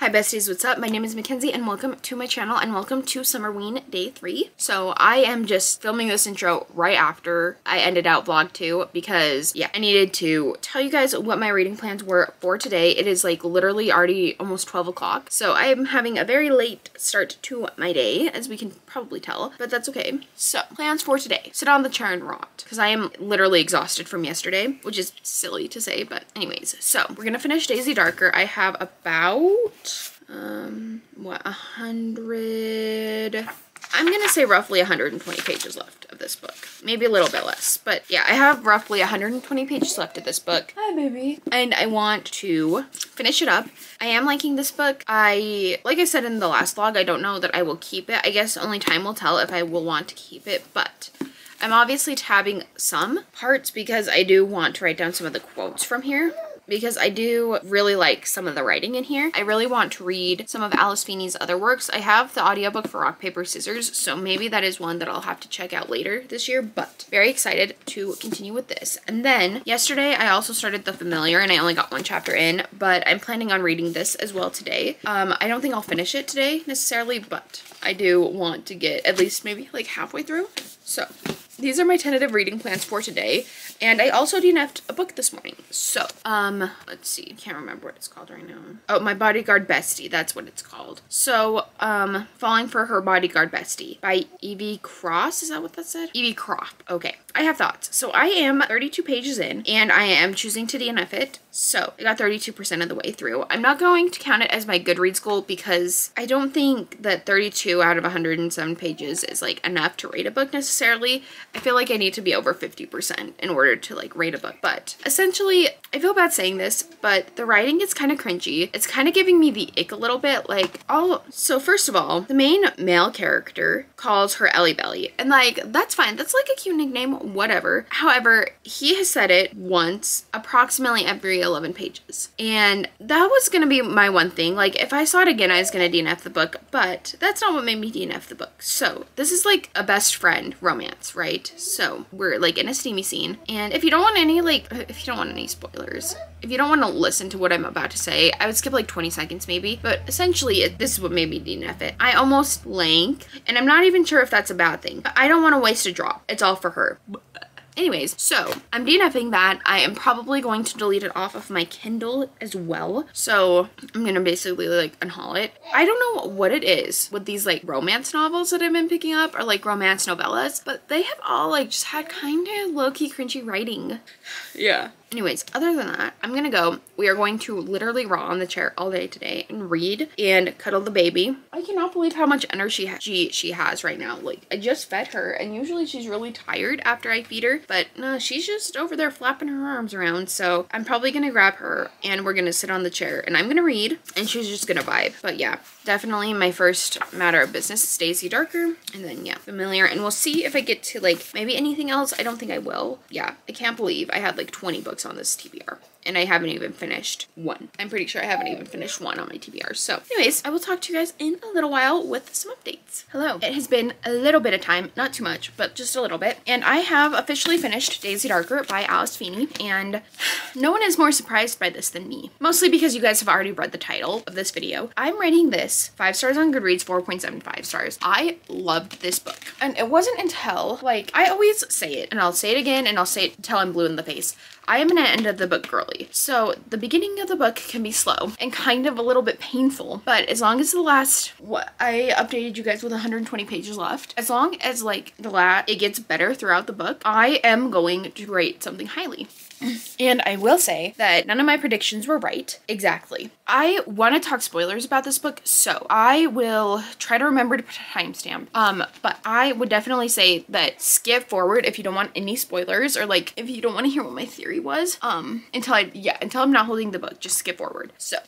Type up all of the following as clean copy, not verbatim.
Hi besties, what's up? My name is Makenzie and welcome to my channel and welcome to Summerween Day 3. So I am just filming this intro right after I ended out vlog 2 because yeah, I needed to tell you guys what my reading plans were for today. It is like literally already almost 12 o'clock. So I am having a very late start to my day, as we can probably tell, but that's okay. So plans for today: sit on the chair and rot because I am literally exhausted from yesterday, which is silly to say, but anyways. So we're gonna finish Daisy Darker. I have about what, 100, I'm gonna say roughly 120 pages left of this book. Maybe a little bit less, but yeah, I have roughly 120 pages left of this book. Hi, baby. And I want to finish it up. I am liking this book. Like I said in the last vlog, I don't know that I will keep it. I guess only time will tell if I will want to keep it, but I'm obviously tabbing some parts because I do want to write down some of the quotes from here, because I do really like some of the writing in here. I really want to read some of Alice Feeney's other works. I have the audiobook for Rock, Paper, Scissors, so maybe that is one that I'll have to check out later this year, but very excited to continue with this. And then yesterday I also started The Familiar and I only got one chapter in, but I'm planning on reading this as well today. I don't think I'll finish it today necessarily, but I do want to get at least maybe like halfway through. So these are my tentative reading plans for today. And I also DNF'd a book this morning. So, let's see. I can't remember what it's called right now. Oh, My Bodyguard Bestie. That's what it's called. So, Falling for Her Bodyguard Bestie by Evie Cross. Is that what that said? Evie Crop. Okay. I have thoughts. So I am 32 pages in and I am choosing to DNF it. So I got 32% of the way through. I'm not going to count it as my Goodreads goal because I don't think that 32 out of 107 pages is like enough to rate a book necessarily. I feel like I need to be over 50% in order to like rate a book. But essentially, I feel bad saying this, but the writing is kind of cringy. It's kind of giving me the ick a little bit. So first of all, the main male character calls her Ellie Belly, and like, that's fine. That's like a cute nickname, whatever. However, he has said it once approximately every 11 pages. And that was gonna be my one thing. Like, if I saw it again, I was gonna DNF the book, but that's not what made me DNF the book. So this is like a best friend romance, right? So we're like in a steamy scene. And if you don't want any spoilers, if you don't want to listen to what I'm about to say, I would skip like 20 seconds maybe. But essentially, this is what made me DNF it. I almost blank, and I'm not even sure if that's a bad thing. But I don't want to waste a drop. It's all for her. Anyways, so I'm DNFing that. I am probably going to delete it off of my Kindle as well. So I'm gonna basically like unhaul it. I don't know what it is with these like romance novels that I've been picking up, or like romance novellas, but they have all like just had kind of low-key cringy writing. Yeah. Anyways, other than that, I'm gonna go. We are going to literally rot on the chair all day today and read and cuddle the baby. I cannot believe how much energy she has right now. Like, I just fed her, and usually she's really tired after I feed her, but no, she's just over there flapping her arms around. So I'm probably gonna grab her and we're gonna sit on the chair and I'm gonna read and she's just gonna vibe. But yeah, definitely my first matter of business is Daisy Darker, and then yeah, Familiar, and we'll see if I get to like maybe anything else. I don't think I will. Yeah, I can't believe I had like 20 books on this TBR and I haven't even finished one. I'm pretty sure I haven't even finished one on my TBR. So anyways, I will talk to you guys in a little while with some updates. Hello. It has been a little bit of time, not too much, but just a little bit. And I have officially finished Daisy Darker by Alice Feeney, and no one is more surprised by this than me. Mostly because you guys have already read the title of this video. I'm rating this 5 stars on Goodreads, 4.75 stars. I loved this book. And it wasn't until, like, I always say it, and I'll say it again, and I'll say it until I'm blue in the face. I am an end of the book girly. So the beginning of the book can be slow and kind of a little bit painful, but as long as I updated you guys with 120 pages left, as long as like it gets better throughout the book, I am going to rate something highly. And I will say that none of my predictions were right. Exactly. I want to talk spoilers about this book, so I will try to remember to put a timestamp. But I would definitely say that skip forward if you don't want any spoilers, or like if you don't want to hear what my theory was, until I'm not holding the book, just skip forward. So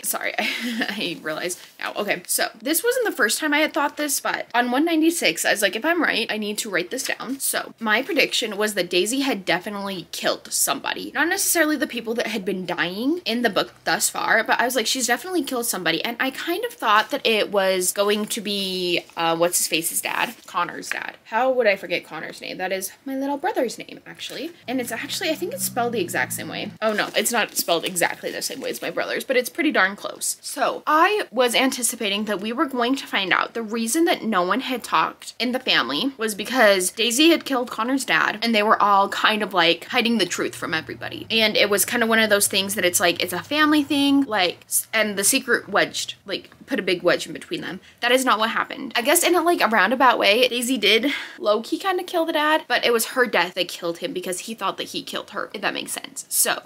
sorry, I realized now. Okay, so this wasn't the first time I had thought this, but on 196, I was like, if I'm right, I need to write this down. So my prediction was that Daisy had definitely killed someone somebody. Not necessarily the people that had been dying in the book thus far, but I was like, she's definitely killed somebody. And I kind of thought that it was going to be, what's his face's dad? Connor's dad. How would I forget Connor's name? That is my little brother's name, actually. And it's actually, I think it's spelled the exact same way. Oh no, it's not spelled exactly the same way as my brother's, but it's pretty darn close. So I was anticipating that we were going to find out the reason that no one had talked in the family was because Daisy had killed Connor's dad, and they were all kind of like hiding the truth from everybody. And it was kind of one of those things that it's like, it's a family thing, like, and the secret wedged, like, put a big wedge in between them. That is not what happened. I guess in a like a roundabout way, Daisy did low-key kind of kill the dad, but it was her death that killed him because he thought that he killed her, if that makes sense. So,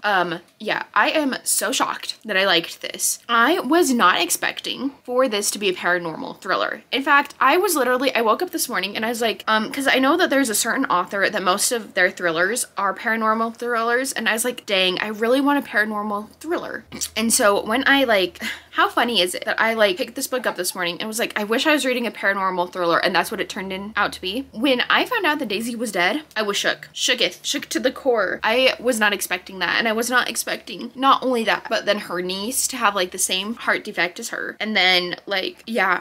yeah, I am so shocked that I liked this. I was not expecting for this to be a paranormal thriller. In fact, I woke up this morning and I was like, because I know that there's a certain author that most of their thrillers are paranormal thrillers, and I was like, dang, I really want a paranormal thriller. And so when I like, how funny is it that I like picked this book up this morning and was like, I wish I was reading a paranormal thriller, and that's what it turned out to be. When I found out that Daisy was dead, I was shook to the core. I was not expecting that, and I was not expecting not only that, but then her niece to have like the same heart defect as her. And then like, yeah,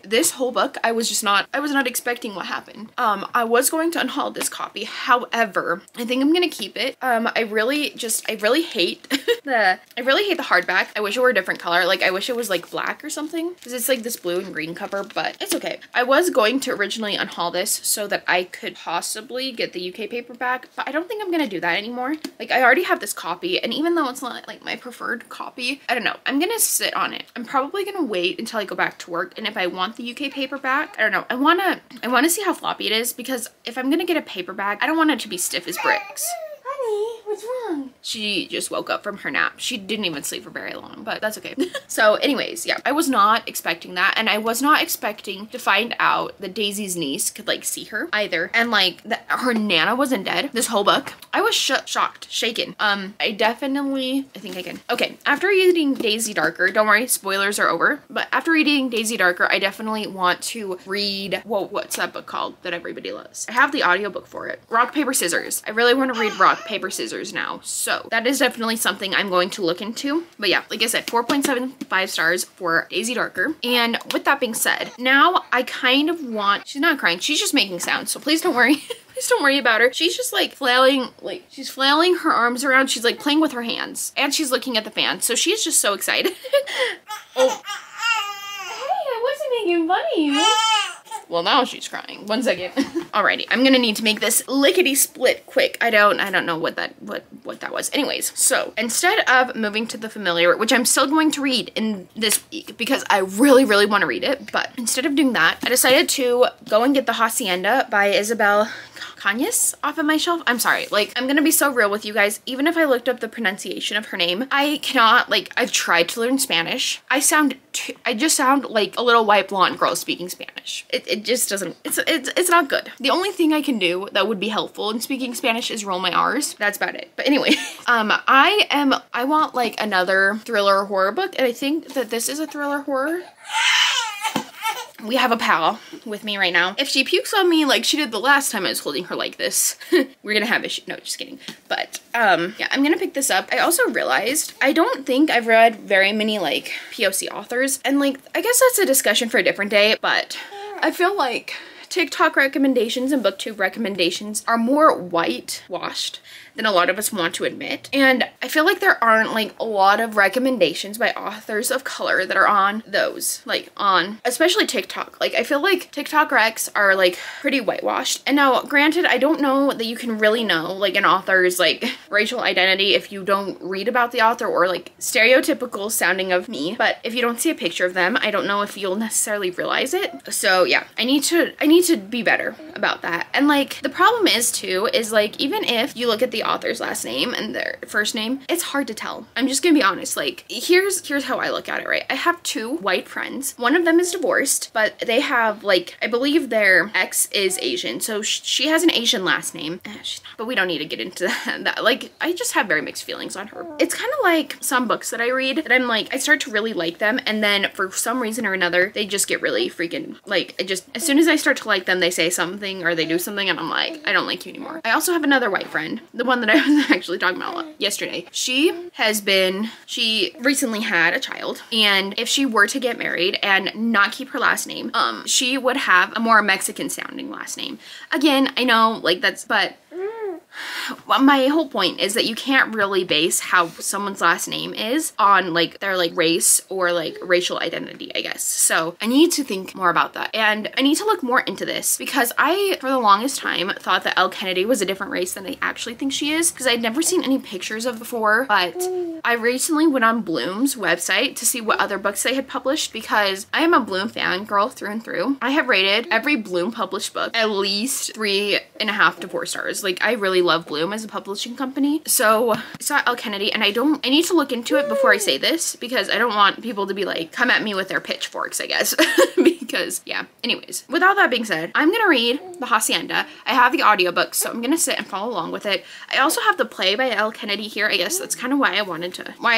this whole book, I was not expecting what happened. I was going to unhaul this copy. However, I think I'm gonna keep it. I really hate the hardback. I wish it were a different color. Like, I wish it was like black or something, because it's like this blue and green cover, but it's okay. I was going to originally unhaul this so that I could possibly get the UK paperback, but I don't think I'm gonna do that anymore. Like, I already have this copy, and even though it's not like my preferred copy, I don't know, I'm gonna sit on it. I'm probably gonna wait until I go back to work, and if I want the UK paperback, I don't know, I wanna see how floppy it is, because if I'm gonna get a paperback, I don't want it to be stiff as bricks. Honey, what's wrong? She just woke up from her nap. She didn't even sleep for very long, but that's okay. So anyways, yeah, I was not expecting that, and I was not expecting to find out that Daisy's niece could like see her either, and like that her Nana wasn't dead this whole book. I was shocked, shaken. I think I can. Okay, after reading Daisy Darker, don't worry, spoilers are over, but after reading Daisy Darker, I definitely want to read, whoa, what's that book called that everybody loves? I have the audiobook for it. Rock, Paper, Scissors. I really want to read Rock, Paper, Scissors now, so that is definitely something I'm going to look into. But yeah, like I said, 4.75 stars for Daisy Darker. And with that being said, now I kind of want, she's not crying, she's just making sounds, so please don't worry. Please don't worry about her. She's just like flailing, like she's flailing her arms around. She's like playing with her hands, and she's looking at the fan, so she's just so excited. Oh, hey, I wasn't making fun of you. Well, now she's crying. 1 second. Alrighty, I'm gonna need to make this lickety split quick. I don't know what that was. Anyways, so instead of moving to the familiar, which I'm still going to read in this week because I really want to read it, but instead of doing that, I decided to go and get The Hacienda by Isabel Cañas off of my shelf. I'm sorry, like, I'm gonna be so real with you guys. Even if I looked up the pronunciation of her name, I cannot, like, I've tried to learn Spanish. I just sound like a little white blonde girl speaking Spanish. It just doesn't, it's not good. The only thing I can do that would be helpful in speaking Spanish is roll my R's. That's about it. But anyway, I want like another thriller horror book, and I think that this is a thriller horror. We have a pal with me right now. If she pukes on me like she did the last time I was holding her like this, we're gonna have issues. No, just kidding. But yeah, I'm gonna pick this up. I also realized I don't think I've read very many like POC authors, and like I guess that's a discussion for a different day, but I feel like TikTok recommendations and Booktube recommendations are more whitewashed than a lot of us want to admit. And I feel like there aren't like a lot of recommendations by authors of color that are on those, like on, especially TikTok. Like I feel like TikTok recs are like pretty whitewashed. And now granted, I don't know that you can really know like an author's like racial identity if you don't read about the author or like stereotypical sounding of me. But if you don't see a picture of them, I don't know if you'll necessarily realize it. So yeah, I need to be better about that. And like the problem is too, is like even if you look at the author's last name and their first name, it's hard to tell. I'm just gonna be honest. Like here's how I look at it, right? I have two white friends. One of them is divorced, but they have like, I believe their ex is Asian, so she has an Asian last name. She's not, but we don't need to get into that. Like I just have very mixed feelings on her. It's kind of like some books that I read that I'm like, I start to really like them, and then for some reason or another, they just get really freaking like, as soon as I start to like them, they say something or they do something and I'm like, I don't like you anymore. I also have another white friend, the one one that I was actually talking about yesterday. She recently had a child, and if she were to get married and not keep her last name, she would have a more Mexican sounding last name. Again, I know, like, but my whole point is that you can't really base how someone's last name is on like their like race or like racial identity, I guess. So I need to think more about that, and I need to look more into this, because I, for the longest time, thought that Elle Kennedy was a different race than I actually think she is, because I'd never seen any pictures of before. But I recently went on Bloom's website to see what other books they had published, because I am a Bloom fan girl through and through. I have rated every Bloom published book at least 3.5 to 4 stars. Like, I really love Bloom as a publishing company. So I saw Elle Kennedy, and I need to look into it before I say this, because I don't want people to be like, come at me with their pitchforks, I guess. Because yeah, anyways, with all that being said, I'm gonna read The Hacienda. I have the audiobook, so I'm gonna sit and follow along with it. I also have the play by Elle Kennedy here. I guess that's kind of why I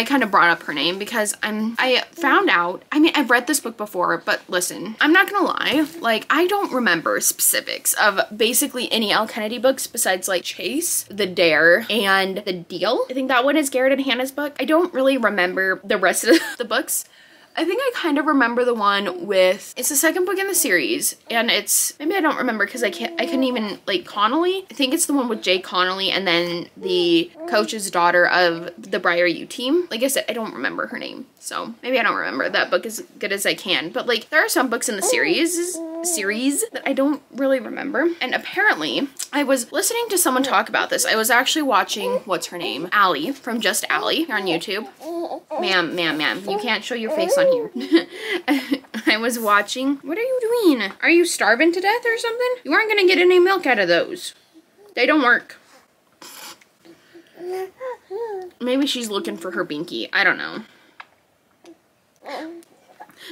kind of brought up her name, because I found out, I mean, I've read this book before, but listen, I'm not gonna lie, like, I don't remember specifics of basically any Elle Kennedy books besides like Chase, The Dare, and The Deal. I think that one is Garrett and Hannah's book. I don't really remember the rest of the books. I think I kind of remember the one with, it's the second book in the series, and it's, maybe I don't remember because I couldn't even, like, Connolly. I think it's the one with Jay Connolly and then the coach's daughter of the Briar U team. Like I said, I don't remember her name, so maybe I don't remember that book as good as I can. But like, there are some books in the series that I don't really remember. And apparently, I was listening to someone talk about this. I was actually watching, what's her name? Allie from Just Allie on YouTube. Ma'am, you can't show your face on here. I was watching, what are you doing? Are you starving to death or something? You aren't gonna get any milk out of those. They don't work. Maybe she's looking for her binky. I don't know.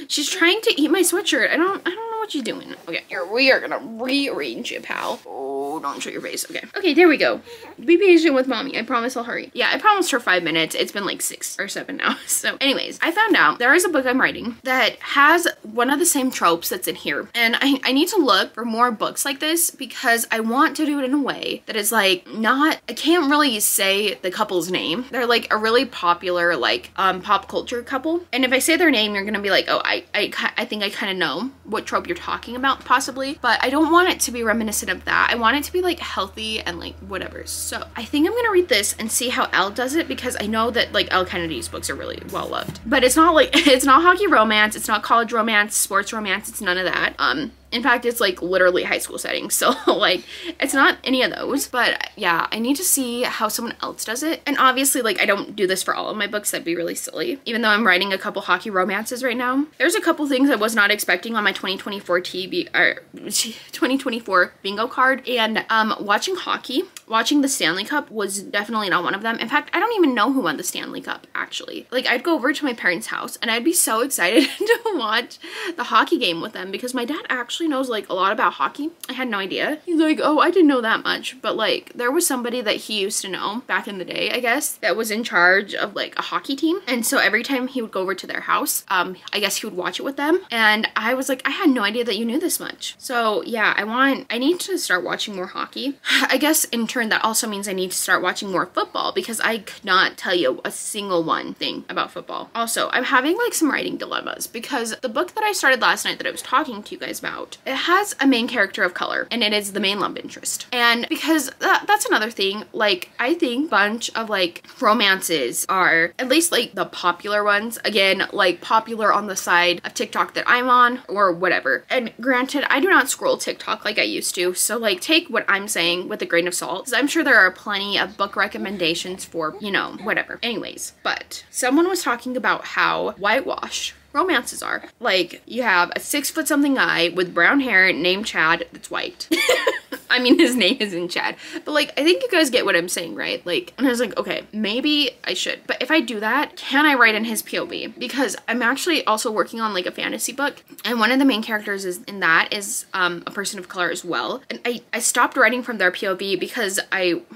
She's trying to eat my sweatshirt. I don't know what she's doing. Okay, we are gonna rearrange it, pal. Oh, don't show your face. Okay, there we go. Be patient with mommy. I promise I'll hurry. Yeah, I promised her 5 minutes. It's been like 6 or 7 now. So anyways, I found out there is a book I'm writing that has one of the same tropes that's in here. And I need to look for more books like this, because I want to do it in a way that is like not, I can't really say the couple's name. They're like a really popular like pop culture couple. And if I say their name, you're gonna be like, oh, I think I kind of know what trope you're talking about possibly, but I don't want it to be reminiscent of that. I want it to be like healthy and like whatever. So I think I'm gonna read this and see how Elle does it, because I know that like Elle Kennedy's books are really well loved, but it's not like, it's not hockey romance, it's not college romance, sports romance, it's none of that. In fact, it's like literally high school settings, so like it's not any of those. But yeah, I need to see how someone else does it. And obviously, like, I don't do this for all of my books. That'd be really silly. Even though I'm writing a couple hockey romances right now. There's a couple things I was not expecting on my 2024 2024 bingo card. And watching hockey, watching the Stanley Cup was definitely not one of them. In fact, I don't even know who won the Stanley Cup, actually. Like, I'd go over to my parents' house and I'd be so excited to watch the hockey game with them, because my dad actually knows like a lot about hockey. I had no idea. He's like, oh, I didn't know that much. But like, there was somebody that he used to know back in the day, I guess, that was in charge of like a hockey team. And so every time he would go over to their house, I guess he would watch it with them. And I was like, I had no idea that you knew this much. So yeah, I need to start watching more hockey. I guess in turn, that also means I need to start watching more football, because I could not tell you a single one thing about football. Also, I'm having like some writing dilemmas, because the book that I started last night that I was talking to you guys about, it has a main character of color, and it is the main love interest. And because that's another thing, like, I think a bunch of like romances are, at least like the popular ones, again, like popular on the side of TikTok that I'm on or whatever. And granted, I do not scroll TikTok like I used to, so like take what I'm saying with a grain of salt, because I'm sure there are plenty of book recommendations for, you know, whatever. Anyways, but someone was talking about how whitewash romances are. Like, you have a 6-foot-something guy with brown hair named Chad that's white. I mean, his name isn't Chad, but like, I think you guys get what I'm saying, right? Like, and I was like, okay, maybe I should, but if I do that, can I write in his POV? Because I'm actually also working on like a fantasy book, and one of the main characters in that is a person of color as well. And I stopped writing from their POV because I don't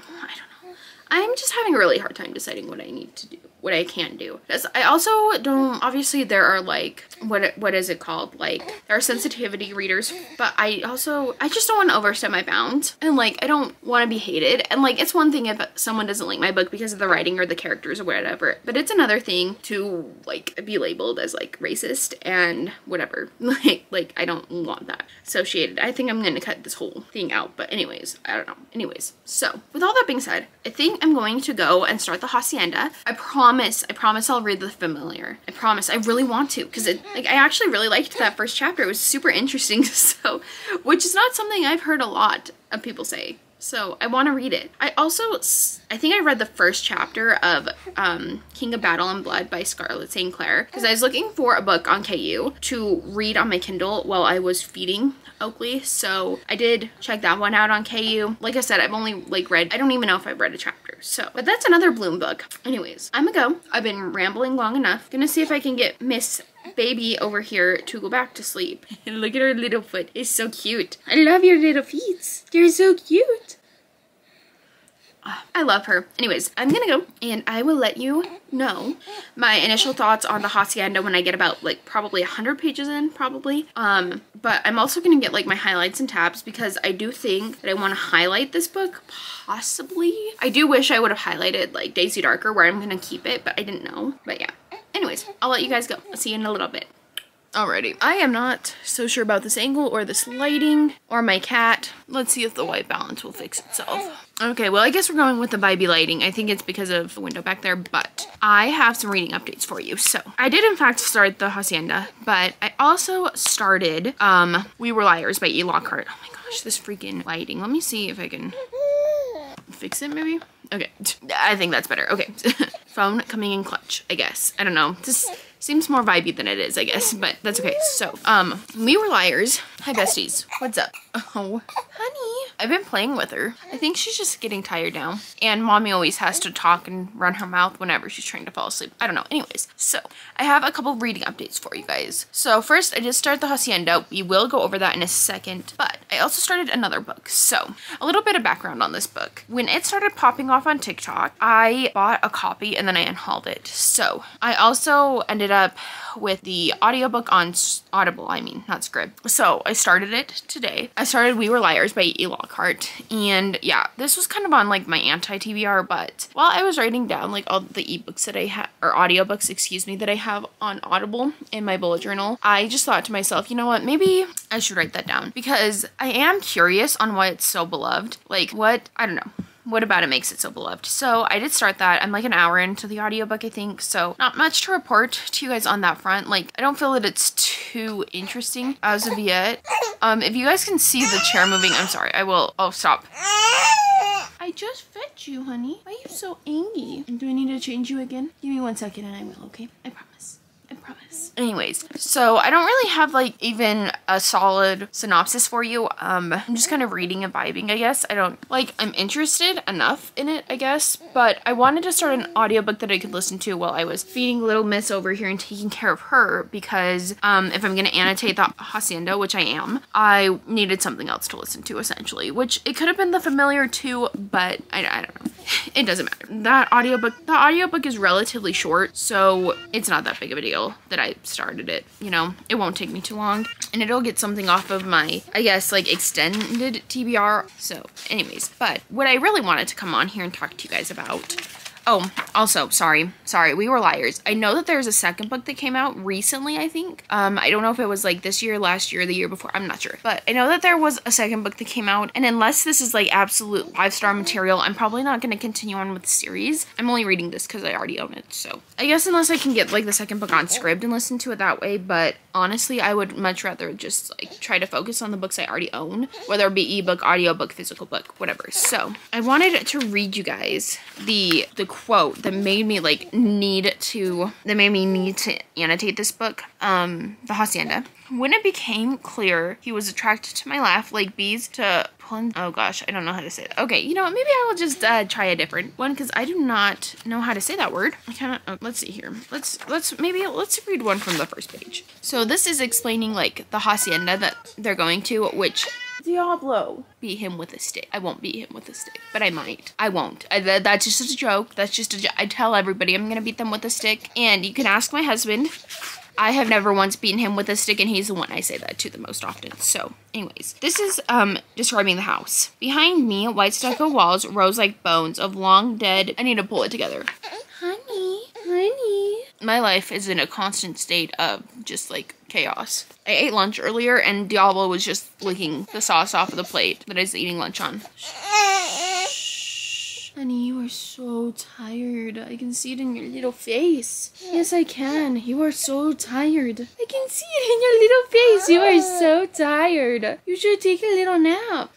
know. I'm just having a really hard time deciding what I need to do. what I can do. Because I also don't, obviously there are like, what is it called? Like, there are sensitivity readers, but I just don't want to overstep my bounds. And like, I don't want to be hated. And like, it's one thing if someone doesn't like my book because of the writing or the characters or whatever, but it's another thing to like be labeled as like racist and whatever. Like I don't want that associated. I think I'm gonna cut this whole thing out, but anyways, I don't know. Anyways, so with all that being said, I think I'm going to go and start the Hacienda. I promise I'll read The Familiar. I promise. I really want to, because like I actually really liked that first chapter. It was super interesting. So, which is not something I've heard a lot of people say. So I want to read it. I think I read the first chapter of King of Battle and Blood by Scarlett St. Clair because I was looking for a book on KU to read on my Kindle while I was feeding Oakley. So I did check that one out on KU. Like I said, I've only like read, I don't even know if I've read a chapter. So, but that's another Bloom book. Anyways, I'm gonna go. I've been rambling long enough. Gonna see if I can get Miss Baby over here to go back to sleep. Look at her little foot. It's so cute. I love your little feet. They're so cute. I love her. Anyways, I'm gonna go and I will let you know my initial thoughts on the Hacienda when I get about like probably 100 pages in, probably. But I'm also gonna get like my highlights and tabs because I do think that I want to highlight this book, possibly. I do wish I would have highlighted like Daisy Darker where I'm gonna keep it, but I didn't know. But yeah. Anyways, I'll let you guys go. I'll see you in a little bit. Alrighty, I am not so sure about this angle or this lighting or my cat. Let's see if the white balance will fix itself. Okay, well I guess we're going with the vibey lighting. I think it's because of the window back there, but I have some reading updates for you. So I did in fact start the Hacienda, but I also started We Were Liars by E. Lockhart. Oh my gosh, this freaking lighting. Let me see if I can fix it maybe. Okay, I think that's better. Okay, phone coming in clutch, I guess. I don't know. This seems more vibey than it is, I guess, but that's okay. So, We Were Liars. Hi, besties. What's up? Oh, honey. I've been playing with her. I think she's just getting tired now. And mommy always has to talk and run her mouth whenever she's trying to fall asleep. I don't know. Anyways, so I have a couple reading updates for you guys. So first, I did start the Hacienda. We will go over that in a second, but I also started another book. So a little bit of background on this book. When it started popping off on TikTok, I bought a copy and then I unhauled it. So I also ended up with the audiobook on Audible, not Scrib. So I started it today. I started We Were Liars by E. Lockhart. And yeah, this was kind of on like my anti-TBR, but while I was writing down like all the ebooks that I have, or audiobooks, excuse me, that I have on Audible in my bullet journal, I just thought to myself, you know what, maybe I should write that down because I am curious on why it's so beloved. Like what, I don't know. What about it makes it so beloved? So I did start that. I'm like an hour into the audiobook, I think. So not much to report to you guys on that front. Like, I don't feel that it's too interesting as of yet. If you guys can see the chair moving, I'm sorry. I will. Oh, stop. I just fed you, honey. Why are you so angry? Do I need to change you again? Give me 1 second and I will, okay? I promise. I promise. Anyways, so I don't really have like even a solid synopsis for you. I'm just kind of reading and vibing, I guess. I'm interested enough in it, I guess, but I wanted to start an audiobook that I could listen to while I was feeding little miss over here and taking care of her because if I'm going to annotate the Hacienda, which I am, I needed something else to listen to essentially, which it could have been The Familiar too, but I don't know. It doesn't matter. The audiobook is relatively short, so it's not that big of a deal that I started it, you know. It won't take me too long and it'll get something off of my, I guess, like extended TBR. So anyways, but what I really wanted to come on here and talk to you guys about, oh, also, sorry, We Were Liars. I know that there's a second book that came out recently, I think. I don't know if it was like this year, last year, the year before, I'm not sure. But I know that there was a second book that came out, and unless this is like absolute 5-star material, I'm probably not going to continue on with the series. I'm only reading this because I already own it, so. I guess unless I can get like the second book on Scribd and listen to it that way, but honestly, I would much rather just like try to focus on the books I already own, whether it be ebook, audiobook, physical book, whatever. So I wanted to read you guys the quote that made me need to annotate this book, the Hacienda. When it became clear he was attracted to my laugh like bees to oh gosh, I don't know how to say it. Okay, you know what, maybe I will just try a different one because I do not know how to say that word. I kind of, let's see here. Let's read one from the first page. So this is explaining like the Hacienda that they're going to, which Diablo. Beat him with a stick. I won't beat him with a stick, but I might. I won't. That's just a joke. That's just a joke. I tell everybody I'm gonna beat them with a stick, and you can ask my husband. I have never once beaten him with a stick, and he's the one I say that to the most often. So, anyways, this is describing the house. Behind me, white stucco walls rose like bones of long dead. I need to pull it together. Honey. My life is in a constant state of just like chaos. I ate lunch earlier, and Diablo was just licking the sauce off of the plate that I was eating lunch on. Honey, you are so tired. I can see it in your little face. Yes, I can. You are so tired. I can see it in your little face. You are so tired. You should take a little nap.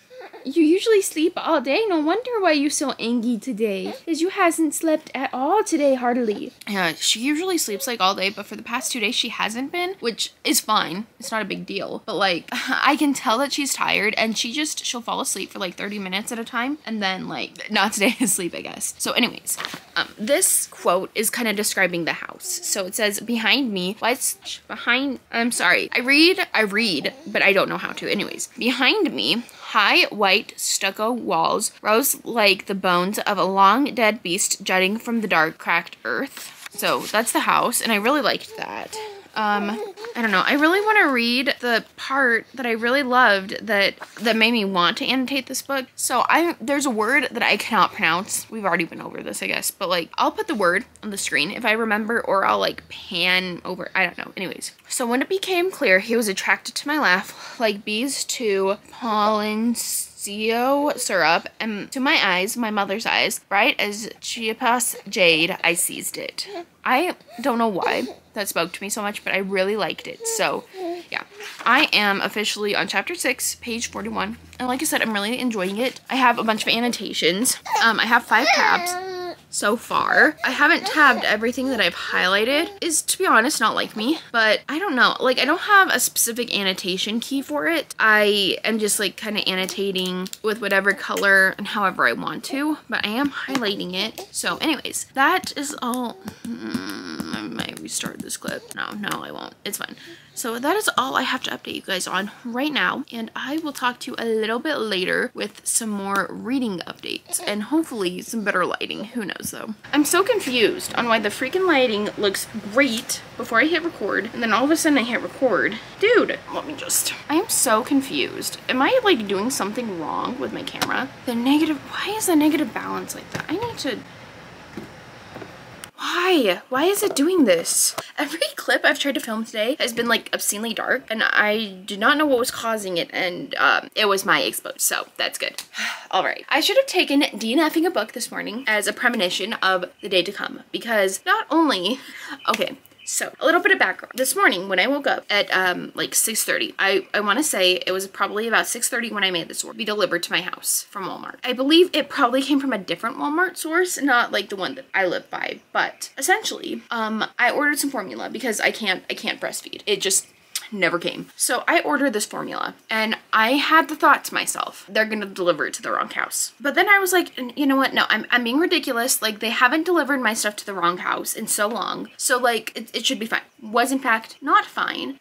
You usually sleep all day. No wonder why you're so angry today. Because you hasn't slept at all today, hardly. Yeah, she usually sleeps like all day, but for the past 2 days she hasn't been, which is fine. It's not a big deal. But like, I can tell that she's tired, and she'll fall asleep for like 30 minutes at a time, and then like not stay asleep, I guess. So anyways, this quote is kind of describing the house. So it says, behind me, I'm sorry. I read, but I don't know how to. Anyways, behind me, high white stucco walls rose like the bones of a long dead beast jutting from the dark cracked earth. So that's the house, and I really liked that. I don't know. I really want to read the part that I really loved that made me want to annotate this book. So there's a word that I cannot pronounce. We've already been over this, I guess. But like, I'll put the word on the screen if I remember, or I'll like pan over. I don't know. Anyways. So when it became clear he was attracted to my laugh, like bees to pollen syrup, and to my eyes, my mother's eyes, bright as Chiapas jade, I seized it. I don't know why that spoke to me so much, but I really liked it. So yeah, I am officially on chapter 6, page 41. And like I said, I'm really enjoying it. I have a bunch of annotations. I have 5 tabs so far. I haven't tabbed everything that I've highlighted. Is, to be honest, not like me, but I don't know. Like, I don't have a specific annotation key for it. I am just like kind of annotating with whatever color and however I want to, but I am highlighting it. So anyways, that is all. I might restart this clip. No, I won't. It's fine. So that is all I have to update you guys on right now, and I will talk to you a little bit later with some more reading updates and hopefully some better lighting. Who knows though. I'm so confused on why the freaking lighting looks great before I hit record, and then all of a sudden I hit record. Dude, I am so confused. Am I like doing something wrong with my camera? Why is the negative balance like that? I need to... Why is it doing this? Every clip I've tried to film today has been like obscenely dark, and I did not know what was causing it, and it was my exposure, so that's good. All right. I should have taken DNFing a book this morning as a premonition of the day to come, because not only, okay, so a little bit of background. This morning when I woke up at like 6:30, I want to say it was probably about 6:30 when I made this order be delivered to my house from Walmart. I believe it probably came from a different Walmart source, not like the one that I live by, but essentially I ordered some formula because I can't breastfeed. It just never came. So I ordered this formula, and I had the thought to myself, they're gonna deliver it to the wrong house. But then I was like, you know what? No, I'm being ridiculous. Like, they haven't delivered my stuff to the wrong house in so long. So like, it should be fine. Was in fact not fine.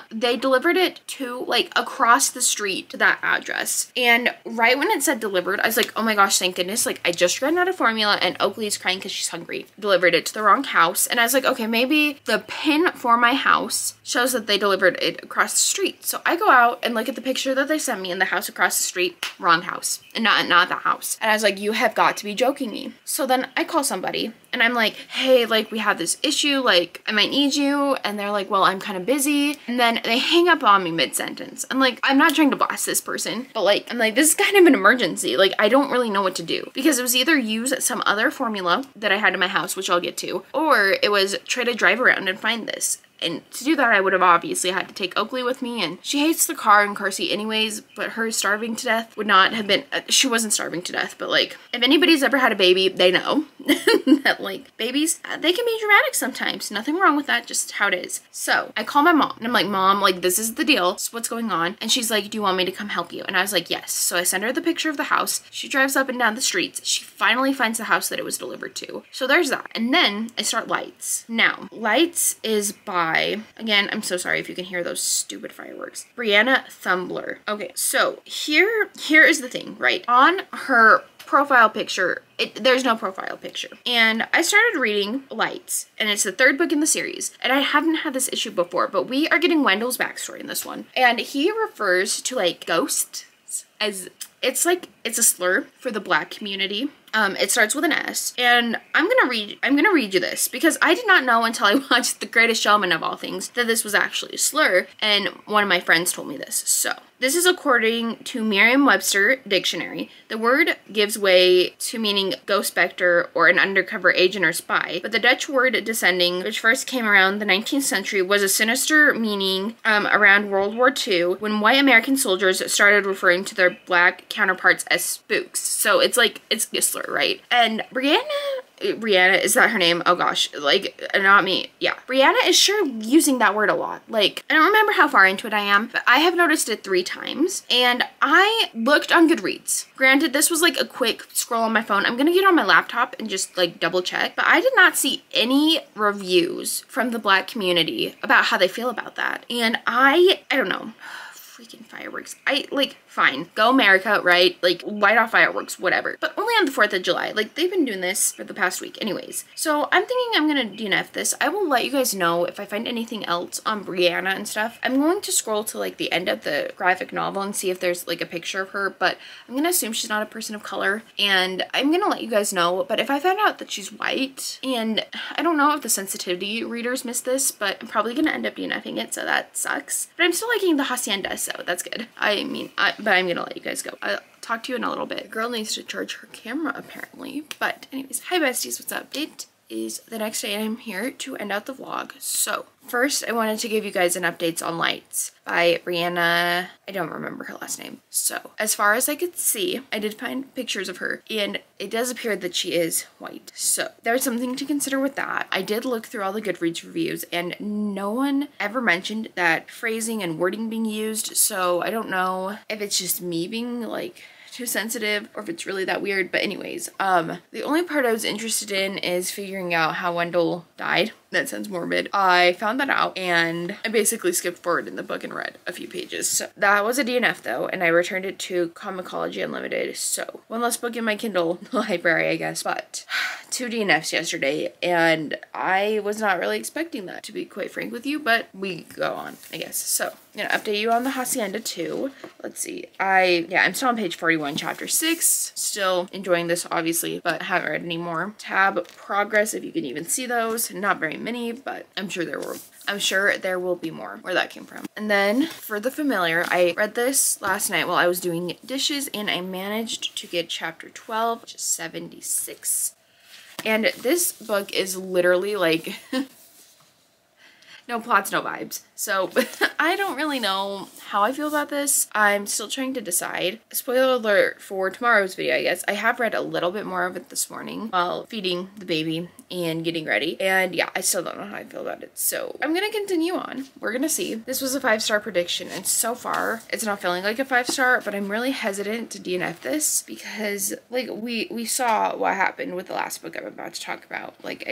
They delivered it to like across the street to that address. And right when it said delivered, I was like, oh my gosh, thank goodness. Like, I just ran out of formula, and Oakley's crying because she's hungry. Delivered it to the wrong house. And I was like, okay, maybe the pin for my house shows that they delivered it across the street. So I go out and look at the picture that they sent me in the house across the street. Wrong house. And not that house. And I was like, you have got to be joking me. So then I call somebody, and I'm like, hey, like, we have this issue, like, I might need you. And they're like, well, I'm kind of busy. And then they hang up on me mid-sentence. I'm like, I'm not trying to blast this person, but like, I'm like, this is kind of an emergency. Like, I don't really know what to do, because it was either use some other formula that I had in my house, which I'll get to, or it was try to drive around and find this. And to do that, I would have obviously had to take Oakley with me, and she hates the car and car seat anyways, but her starving to death would not have been, she wasn't starving to death, but like, if anybody's ever had a baby, they know. that like babies, they can be dramatic sometimes. Nothing wrong with that, just how it is. So I call my mom and I'm like, Mom, like this is the deal. This is what's going on. And she's like, do you want me to come help you? And I was like, yes. So I send her the picture of the house. She drives up and down the streets. She finally finds the house that it was delivered to. So there's that. And then I start Lights. Now, Lights is by, again, I'm so sorry if you can hear those stupid fireworks, Brianna Thumbler. Okay, so here is the thing, right? On her profile picture, there's no profile picture. And I started reading Lights, and it's the third book in the series. And I haven't had this issue before, but we are getting Wendell's backstory in this one. And he refers to like ghosts as, it's a slur for the Black community. It starts with an S, and I'm gonna read you this because I did not know until I watched The Greatest Showman of all things that this was actually a slur, and one of my friends told me this. So this is according to Merriam-Webster dictionary. The word gives way to meaning ghost specter or an undercover agent or spy, but the Dutch word descending, which first came around the 19th century, was a sinister meaning around World War II when white American soldiers started referring to their Black counterparts as spooks. So it's like, it's a slur, right? And Brianna, is that her name? Oh gosh, like, not me. Yeah, Brianna is sure using that word a lot. Like, I don't remember how far into it I am, but I have noticed it 3 times, and I looked on Goodreads. Granted, this was like a quick scroll on my phone. I'm gonna get on my laptop and just like double check, but I did not see any reviews from the Black community about how they feel about that. And I don't know. Freaking fireworks. Fine, go America, right? Like, light off fireworks, whatever. But only on the 4th of July. Like, they've been doing this for the past week anyways. So I'm thinking I'm gonna DNF this. I will let you guys know if I find anything else on Brianna and stuff. I'm going to scroll to like the end of the graphic novel and see if there's like a picture of her, but I'm gonna assume she's not a person of color, and I'm gonna let you guys know. But if I find out that she's white, and I don't know if the sensitivity readers missed this, but I'm probably gonna end up DNFing it, so that sucks. But I'm still liking the hacienda, so that's good. But I'm gonna let you guys go. I'll talk to you in a little bit. The girl needs to charge her camera apparently. But anyways, hi besties, what's up? It is the next day and I'm here to end out the vlog. So first I wanted to give you guys an updates on Lights by Brianna. I don't remember her last name. So as far as I could see, I did find pictures of her and it does appear that she is white. So there's something to consider with that. I did look through all the Goodreads reviews and no one ever mentioned that phrasing and wording being used. So I don't know if it's just me being like too sensitive or if it's really that weird, but anyways, the only part I was interested in is figuring out how Wendell died. That sounds morbid. I found that out and I basically skipped forward in the book and read a few pages. So that was a DNF though, and I returned it to Comicology Unlimited. So one less book in my Kindle library, I guess, but 2 DNFs yesterday, and I was not really expecting that, to be quite frank with you, but we go on, I guess. So I'm gonna update you on the Hacienda too. Let's see. I'm still on page 41, chapter 6. Still enjoying this, obviously, but haven't read any more. Tab progress, if you can even see those. Not very many, but I'm sure there will be more where that came from. And then for The Familiar, I read this last night while I was doing dishes, and I managed to get chapter 12, which is 76. And this book is literally like no plots, no vibes. So I don't really know how I feel about this. I'm still trying to decide. Spoiler alert for tomorrow's video, I guess. I have read a little bit more of it this morning while feeding the baby and getting ready. And yeah, I still don't know how I feel about it. So I'm gonna continue on. We're gonna see. This was a 5-star prediction, and so far it's not feeling like a 5-star, but I'm really hesitant to DNF this because like we saw what happened with the last book I'm about to talk about. Like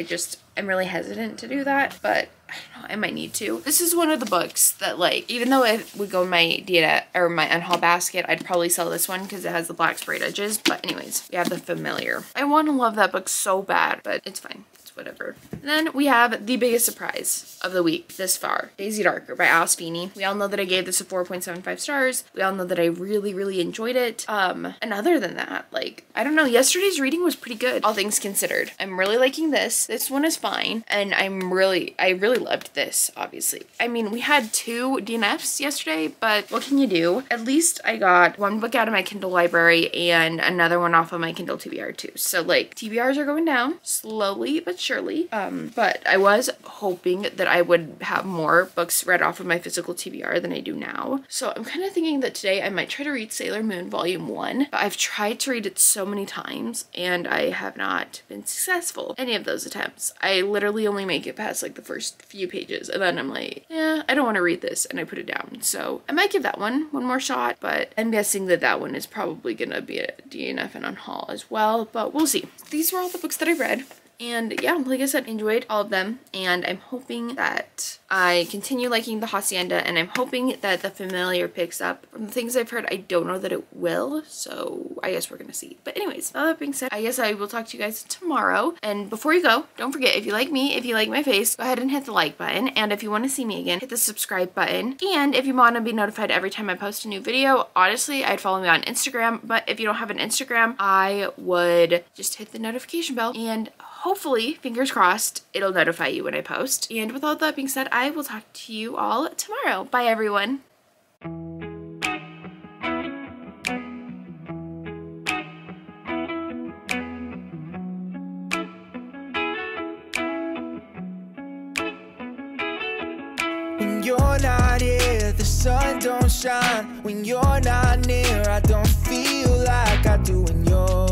I'm really hesitant to do that, but I don't know, I might need to. This is one of the books that, like, even though it would go in my DNF or my unhaul basket, I'd probably sell this one because it has the black sprayed edges. But anyways, we have The Familiar. I want to love that book so bad, but it's fine. It's whatever. And then we have the biggest surprise of the week this far, Daisy Darker by Alice Feeney. We all know that I gave this a 4.75 stars. We all know that I really, really enjoyed it. And other than that, like, I don't know, yesterday's reading was pretty good, all things considered. I'm really liking this. This one is fine, and I really loved this, obviously. I mean, we had 2 DNFs yesterday, but what can you do? At least I got 1 book out of my Kindle library and another one off of my Kindle TBR too. So like, TBRs are going down slowly but surely. But I was hoping that I would have more books read off of my physical TBR than I do now. So I'm kind of thinking that today I might try to read Sailor Moon Volume 1. But I've tried to read it so many times and I have not been successful any of those attempts. I literally only make it past like the first few pages and then I'm like, yeah, I don't want to read this, and I put it down. So I might give that one more shot, but I'm guessing that that one is probably gonna be a DNF and on haul as well, but we'll see. These were all the books that I read. And yeah, like I said, enjoyed all of them, and I'm hoping that I continue liking the Hacienda, and I'm hoping that the Familiar picks up. From the things I've heard, I don't know that it will, so I guess we're gonna see. But anyways, all that being said, I guess I will talk to you guys tomorrow. And before you go, don't forget, if you like me, if you like my face, go ahead and hit the like button, and if you want to see me again, hit the subscribe button. And if you want to be notified every time I post a new video, honestly, I'd follow me on Instagram, but if you don't have an Instagram, I would just hit the notification bell, and hopefully, fingers crossed, it'll notify you when I post. And with all that being said, I will talk to you all tomorrow. Bye, everyone. When you're not here, the sun don't shine. When you're not near, I don't feel like I do when you're